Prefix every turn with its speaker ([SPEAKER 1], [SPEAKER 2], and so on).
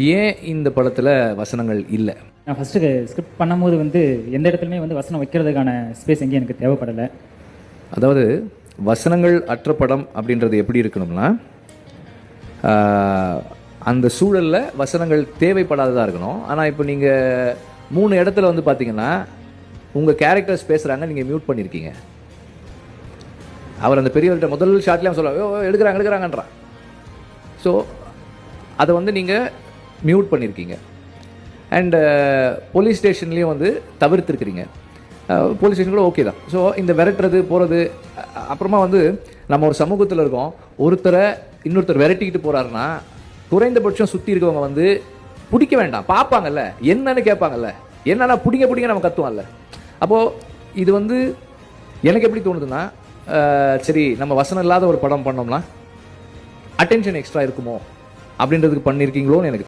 [SPEAKER 1] ஏன் இந்த படத்தில் வசனங்கள் இல்லை?
[SPEAKER 2] நான் ஃபஸ்ட்டு ஸ்கிரிப்ட் பண்ணும்போது வந்து எந்த இடத்துலையுமே வந்து வசனம் வைக்கிறதுக்கான ஸ்பேஸ் எங்கேயும் எனக்கு தேவைப்படலை.
[SPEAKER 1] அதாவது வசனங்கள் அற்ற படம் அப்படின்றது எப்படி இருக்கணும்னா, அந்த சூழலில் வசனங்கள் தேவைப்படாததாக இருக்கணும். ஆனால் இப்போ நீங்கள் 3 இடத்துல வந்து பார்த்தீங்கன்னா உங்கள் கேரக்டர்ஸ் பேசுகிறாங்க, நீங்கள் மியூட் பண்ணியிருக்கீங்க. அவர் அந்த பெரியவர்கிட்ட முதல் ஷாட்லேயே சொல்ல எடுக்கிறாங்கன்றான். ஸோ அதை வந்து நீங்கள் மியூட் பண்ணியிருக்கீங்க. அண்டு போலீஸ் ஸ்டேஷன்லேயும் வந்து தவிர்த்துருக்கிறீங்க. போலீஸ் ஸ்டேஷன் கூட ஓகே தான். ஸோ இந்த விரட்டுறது போகிறது, அப்புறமா வந்து நம்ம ஒரு சமூகத்தில் இருக்கோம், ஒருத்தரை இன்னொருத்தர் விரட்டிக்கிட்டு போகிறாருன்னா குறைந்தபட்சம் சுற்றி இருக்கவங்க வந்து பிடிக்க வேண்டாம், பார்ப்பாங்கல்ல, என்னன்னு கேட்பாங்கல்ல, என்னன்னா பிடிங்க நம்ம கத்துவோம்ல. அப்போது இது வந்து எனக்கு எப்படி தோணுதுன்னா, சரி நம்ம வசனம் இல்லாத ஒரு படம் பண்ணோம்னா அட்டென்ஷன் எக்ஸ்ட்ரா இருக்குமோ அப்படின்றதுக்கு பண்ணியிருக்கீங்களோன்னு எனக்கு